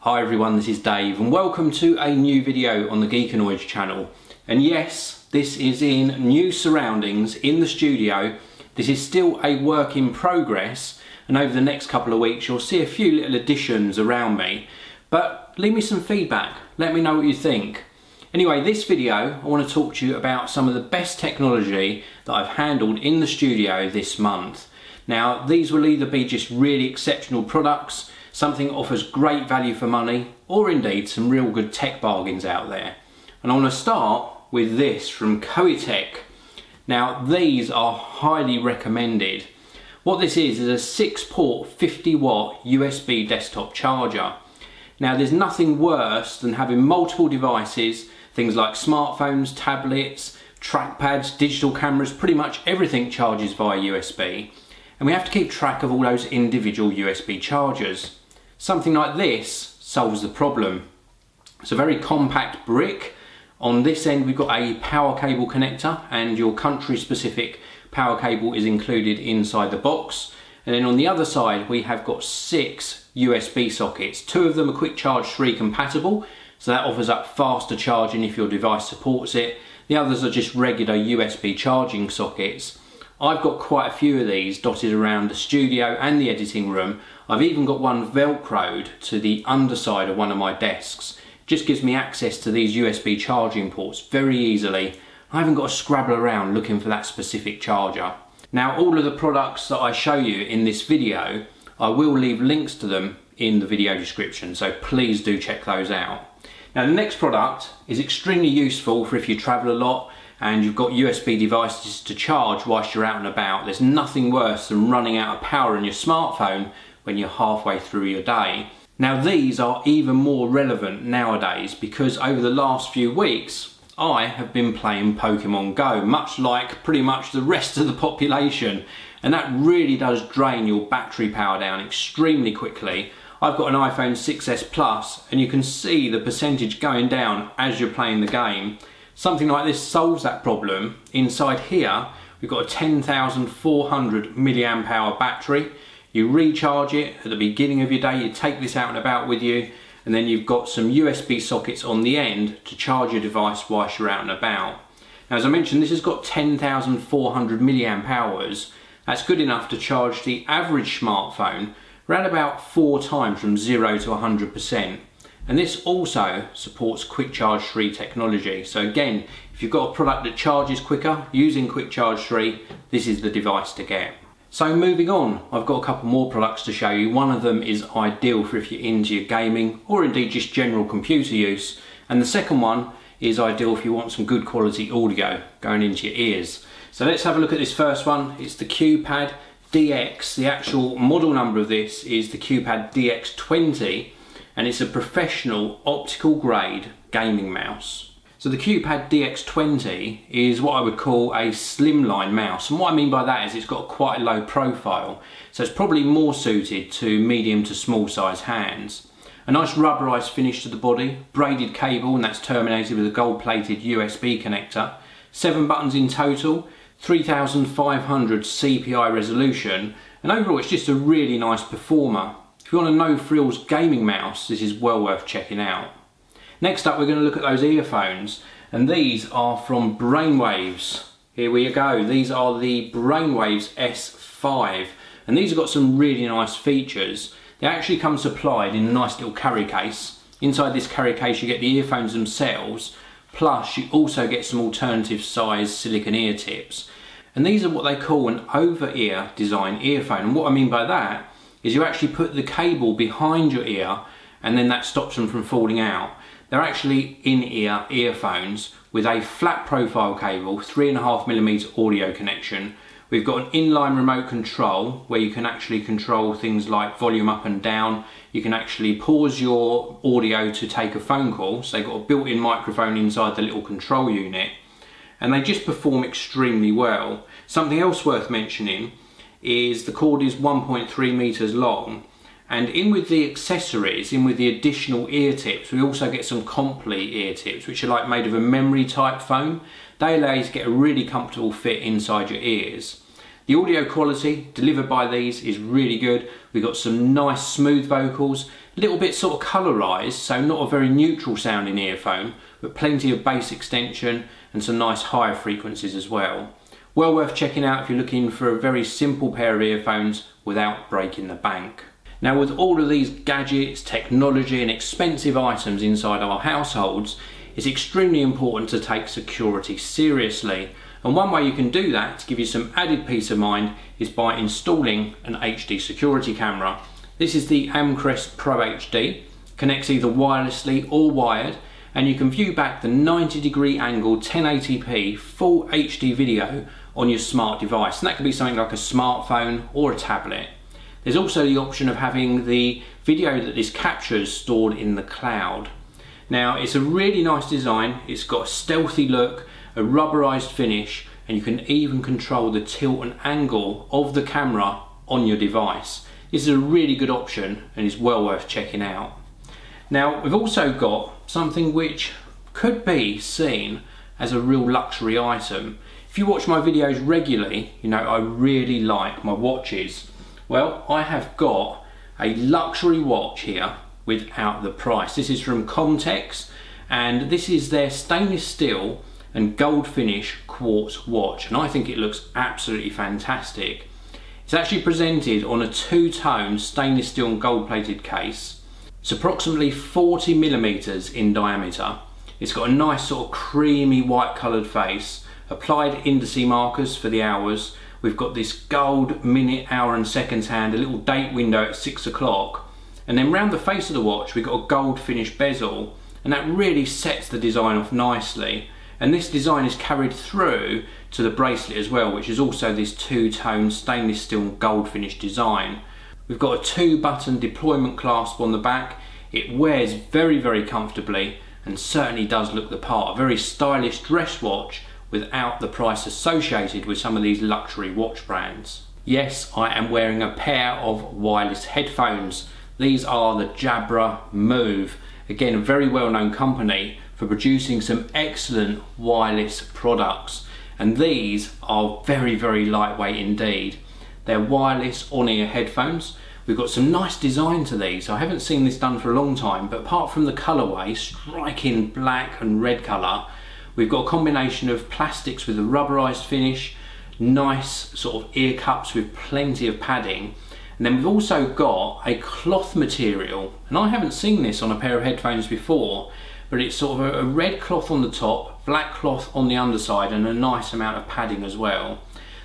Hi everyone, this is Dave and welcome to a new video on the Geekanoids channel. And yes, this is in new surroundings in the studio. This is still a work in progress, and over the next couple of weeks you'll see a few little additions around me. But leave me some feedback, let me know what you think. Anyway, this video I want to talk to you about some of the best technology that I've handled in the studio this month. Now these will either be just really exceptional products, something that offers great value for money, or indeed some real good tech bargains out there. And I want to start with this from Choetech. Now these are highly recommended. What this is a 6-port 50-watt USB desktop charger. Now there's nothing worse than having multiple devices, things like smartphones, tablets, trackpads, digital cameras, pretty much everything charges via USB. And we have to keep track of all those individual USB chargers. Something like this solves the problem. It's a very compact brick. On this end we've got a power cable connector, and your country specific power cable is included inside the box. And then on the other side we have got 6 USB sockets. 2 of them are Quick Charge 3 compatible, so that offers up faster charging if your device supports it. The others are just regular USB charging sockets. I've got quite a few of these dotted around the studio and the editing room. I've even got one velcroed to the underside of one of my desks. It just gives me access to these USB charging ports very easily. I haven't got to scrabble around looking for that specific charger. Now all of the products that I show you in this video, I will leave links to them in the video description, so please do check those out. Now the next product is extremely useful for if you travel a lot and you've got USB devices to charge whilst you're out and about. There's nothing worse than running out of power in your smartphone when you're halfway through your day. Now these are even more relevant nowadays because over the last few weeks I have been playing Pokemon Go, much like pretty much the rest of the population, and that really does drain your battery power down extremely quickly. I've got an iPhone 6s Plus and you can see the percentage going down as you're playing the game. Something like this solves that problem. Inside here we've got a 10,400 milliamp hour battery. You recharge it at the beginning of your day, you take this out and about with you, and then you've got some USB sockets on the end to charge your device whilst you're out and about. Now as I mentioned, this has got 10,400 milliamp hours. That's good enough to charge the average smartphone around about 4 times from 0 to 100%. And this also supports Quick Charge 3 technology. So again, if you've got a product that charges quicker using Quick Charge 3, this is the device to get. So moving on, I've got a couple more products to show you. One of them is ideal for if you're into your gaming or indeed just general computer use. And the second one is ideal if you want some good quality audio going into your ears. So let's have a look at this first one. It's the QPAD DX. The actual model number of this is the QPAD DX20. And it's a professional optical grade gaming mouse. So the QPAD DX20 is what I would call a slimline mouse, and what I mean by that is it's got quite a low profile, so it's probably more suited to medium to small size hands. A nice rubberized finish to the body, braided cable, and that's terminated with a gold plated USB connector, 7 buttons in total, 3500 CPI resolution, and overall it's just a really nice performer. If you want a no frills gaming mouse, this is well worth checking out. Next up we're going to look at those earphones, and these are from Brainwavz. Here we go, these are the Brainwavz S5, and these have got some really nice features. They actually come supplied in a nice little carry case. Inside this carry case you get the earphones themselves, plus you also get some alternative size silicone ear tips. And these are what they call an over-ear design earphone, and what I mean by that is you actually put the cable behind your ear and then that stops them from falling out. They're actually in-ear earphones with a flat profile cable, 3.5mm audio connection. We've got an inline remote control where you can actually control things like volume up and down. You can actually pause your audio to take a phone call, so they've got a built-in microphone inside the little control unit. And they just perform extremely well. Something else worth mentioning is the cord is 1.3 meters long, and in with the accessories, in with the additional ear tips, we also get some Comtex ear tips, which are like made of a memory type foam. They allow you to get a really comfortable fit inside your ears. The audio quality delivered by these is really good. We've got some nice smooth vocals, a little bit sort of colorized, so not a very neutral sounding earphone, but plenty of bass extension and some nice higher frequencies as well. Well worth checking out if you're looking for a very simple pair of earphones without breaking the bank. Now, with all of these gadgets, technology and expensive items inside our households, it's extremely important to take security seriously. And one way you can do that to give you some added peace of mind is by installing an HD security camera. This is the Amcrest ProHD, connects either wirelessly or wired, and you can view back the 90-degree angle 1080p full HD video on your smart device, and that could be something like a smartphone or a tablet. There's also the option of having the video that this captures stored in the cloud. Now, it's a really nice design. It's got a stealthy look, a rubberized finish, and you can even control the tilt and angle of the camera on your device. This is a really good option and is well worth checking out. Now, we've also got something which could be seen as a real luxury item. If you watch my videos regularly, you know I really like my watches. Well, I have got a luxury watch here without the price. This is from Comtex, and this is their stainless steel and gold finish quartz watch, and I think it looks absolutely fantastic. It's actually presented on a two-tone stainless steel and gold plated case. It's approximately 40 millimeters in diameter. It's got a nice sort of creamy white coloured face, applied indice markers for the hours. We've got this gold minute, hour and seconds hand, a little date window at 6 o'clock. And then round the face of the watch we've got a gold finish bezel, and that really sets the design off nicely. And this design is carried through to the bracelet as well, which is also this two-tone stainless steel and gold finish design. We've got a 2-button deployment clasp on the back. It wears very, very comfortably and certainly does look the part. A very stylish dress watch without the price associated with some of these luxury watch brands. Yes, I am wearing a pair of wireless headphones. These are the Jabra Move. Again, a very well-known company for producing some excellent wireless products. And these are very, very lightweight indeed. They're wireless on-ear headphones. We've got some nice design to these. I haven't seen this done for a long time, but apart from the colourway, striking black and red colour, we've got a combination of plastics with a rubberized finish, nice sort of ear cups with plenty of padding, and then we've also got a cloth material, and I haven't seen this on a pair of headphones before, but it's sort of a red cloth on the top, black cloth on the underside, and a nice amount of padding as well.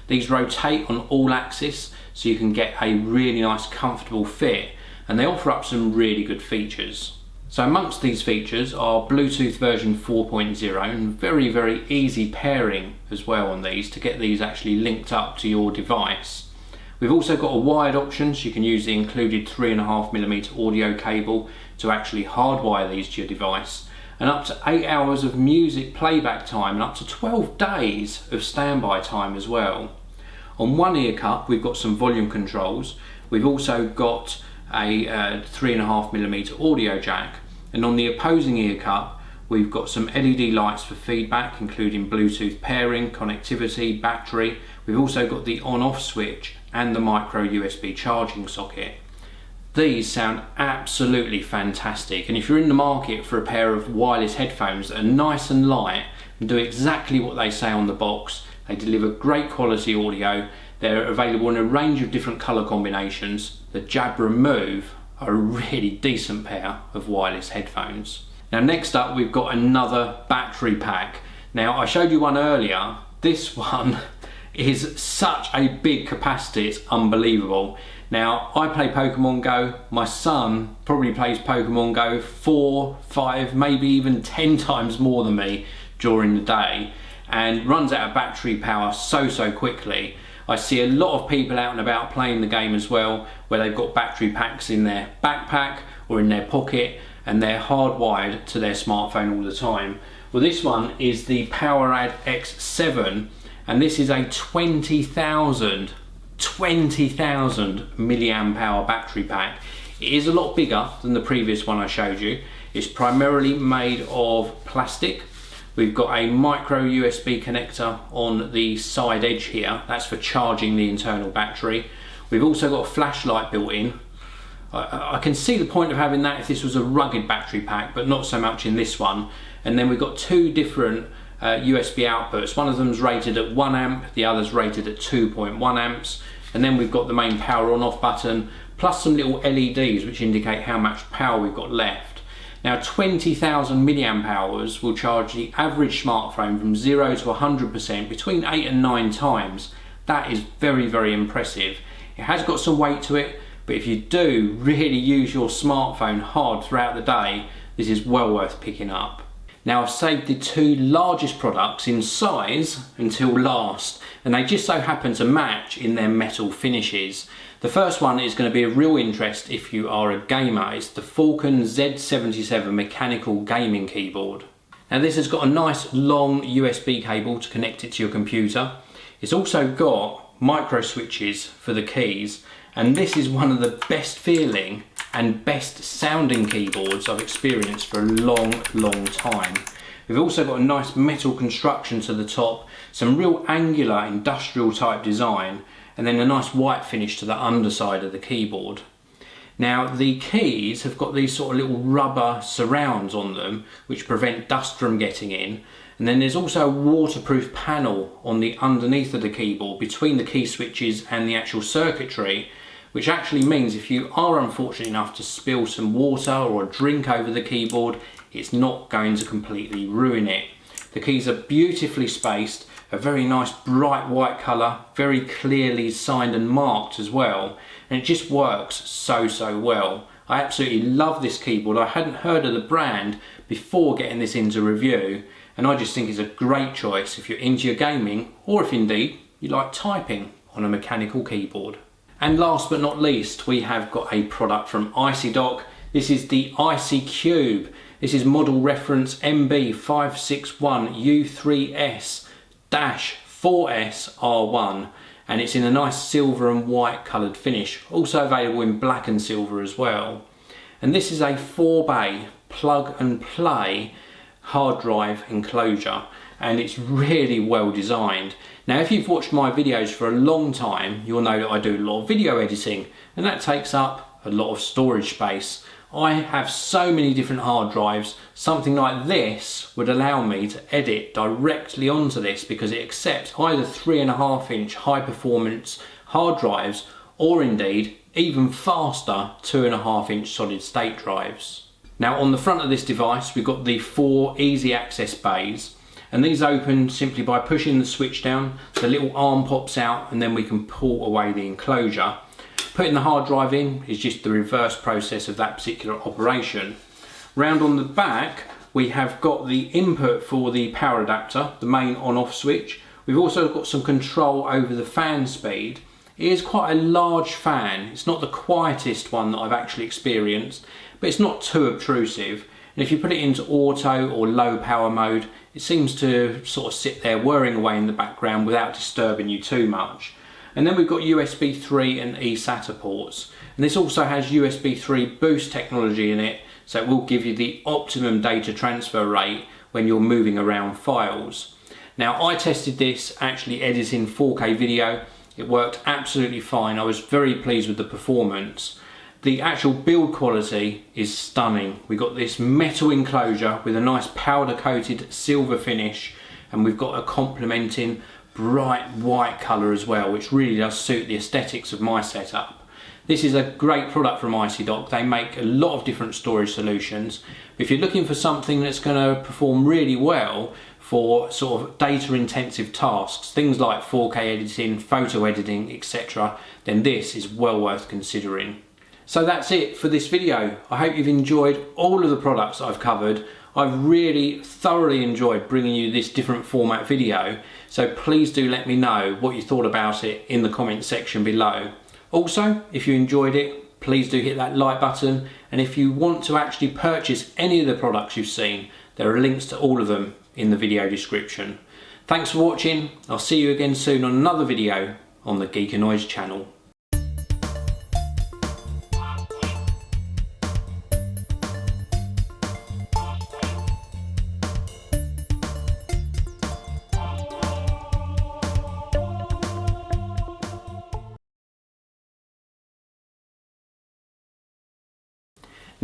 These rotate on all axes, so you can get a really nice comfortable fit, and they offer up some really good features. So amongst these features are Bluetooth version 4.0 and very, very easy pairing as well on these to get these actually linked up to your device. We've also got a wired option, so you can use the included 3.5mm audio cable to actually hardwire these to your device, and up to 8 hours of music playback time and up to 12 days of standby time as well. On one ear cup we've got some volume controls. We've also got a 3.5mm audio jack, and on the opposing ear cup we've got some LED lights for feedback, including Bluetooth pairing, connectivity, battery. We've also got the on-off switch and the micro USB charging socket. These sound absolutely fantastic, and if you're in the market for a pair of wireless headphones that are nice and light and do exactly what they say on the box, they deliver great quality audio, they're available in a range of different colour combinations, the Jabra Move are a really decent pair of wireless headphones. Now next up we've got another battery pack. Now I showed you one earlier. This one is such a big capacity, it's unbelievable. Now I play Pokemon Go, my son probably plays Pokemon Go 4, 5, maybe even 10 times more than me during the day, and runs out of battery power so quickly. I see a lot of people out and about playing the game as well, where they've got battery packs in their backpack or in their pocket, and they're hardwired to their smartphone all the time. Well, this one is the Poweradd X7, and this is a 20,000 milliamp hour battery pack. It is a lot bigger than the previous one I showed you. It's primarily made of plastic, We've got a micro USB connector on the side edge here. That's for charging the internal battery. We've also got a flashlight built in. I can see the point of having that if this was a rugged battery pack, but not so much in this one. And then we've got two different USB outputs. One of them's rated at 1 amp, the other's rated at 2.1 amps. And then we've got the main power on off button, plus some little LEDs which indicate how much power we've got left. Now 20,000 milliamp hours will charge the average smartphone from 0 to 100% between 8 and 9 times. That is very, very impressive. It has got some weight to it, but if you do really use your smartphone hard throughout the day, this is well worth picking up. Now I've saved the two largest products in size until last, and they just so happen to match in their metal finishes. The first one is going to be of real interest if you are a gamer. It's the Falcon Z77 mechanical gaming keyboard. Now this has got a nice long USB cable to connect it to your computer. It's also got micro switches for the keys, and this is one of the best feeling and best sounding keyboards I've experienced for a long time. We've also got a nice metal construction to the top, some real angular industrial type design, and then a nice white finish to the underside of the keyboard. Now the keys have got these sort of little rubber surrounds on them which prevent dust from getting in, and then there's also a waterproof panel on the underneath of the keyboard between the key switches and the actual circuitry, which actually means if you are unfortunate enough to spill some water or a drink over the keyboard, it's not going to completely ruin it. The keys are beautifully spaced, a very nice bright white colour, very clearly signed and marked as well, and it just works so well. I absolutely love this keyboard. I hadn't heard of the brand before getting this into review, and I just think it's a great choice if you're into your gaming, or if indeed you like typing on a mechanical keyboard. And last but not least, we have got a product from ICYCube. This is the ICYCube. This is model reference MB561U3S-4SR1, and it's in a nice silver and white coloured finish, also available in black and silver as well. And this is a 4-bay plug and play hard drive enclosure, and it's really well designed. Now if you've watched my videos for a long time, you'll know that I do a lot of video editing, and that takes up a lot of storage space. I have so many different hard drives. Something like this would allow me to edit directly onto this because it accepts either 3.5-inch high performance hard drives, or indeed even faster 2.5-inch solid state drives. Now on the front of this device we've got the 4 easy access bays, and these open simply by pushing the switch down. The little arm pops out and then we can pull away the enclosure. Putting the hard drive in is just the reverse process of that particular operation. Round on the back we have got the input for the power adapter, the main on-off switch. We've also got some control over the fan speed. It is quite a large fan. It's not the quietest one that I've actually experienced, but it's not too obtrusive. And if you put it into auto or low power mode, it seems to sort of sit there whirring away in the background without disturbing you too much. And then we've got USB 3 and eSATA ports. And this also has USB 3 boost technology in it, so it will give you the optimum data transfer rate when you're moving around files. Now I tested this actually editing 4K video. It worked absolutely fine. I was very pleased with the performance. The actual build quality is stunning. We've got this metal enclosure with a nice powder coated silver finish, and we've got a complementing bright white colour as well, which really does suit the aesthetics of my setup. This is a great product from ICYCube. They make a lot of different storage solutions. If you're looking for something that's going to perform really well for sort of data intensive tasks, things like 4K editing, photo editing, etc., then this is well worth considering. So that's it for this video. I hope you've enjoyed all of the products I've covered. I've really thoroughly enjoyed bringing you this different format video, so please do let me know what you thought about it in the comment section below. Also, if you enjoyed it, please do hit that like button, and if you want to actually purchase any of the products you've seen, there are links to all of them in the video description. Thanks for watching. I'll see you again soon on another video on the Geekanoids channel.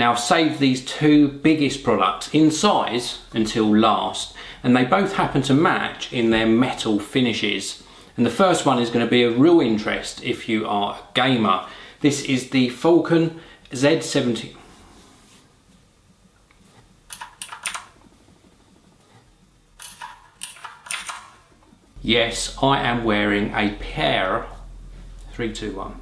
Now I've saved these two biggest products in size until last, and they both happen to match in their metal finishes. And the first one is going to be of real interest if you are a gamer. This is the Falcon Z70. Yes, I am wearing a pair, 3, 2, 1.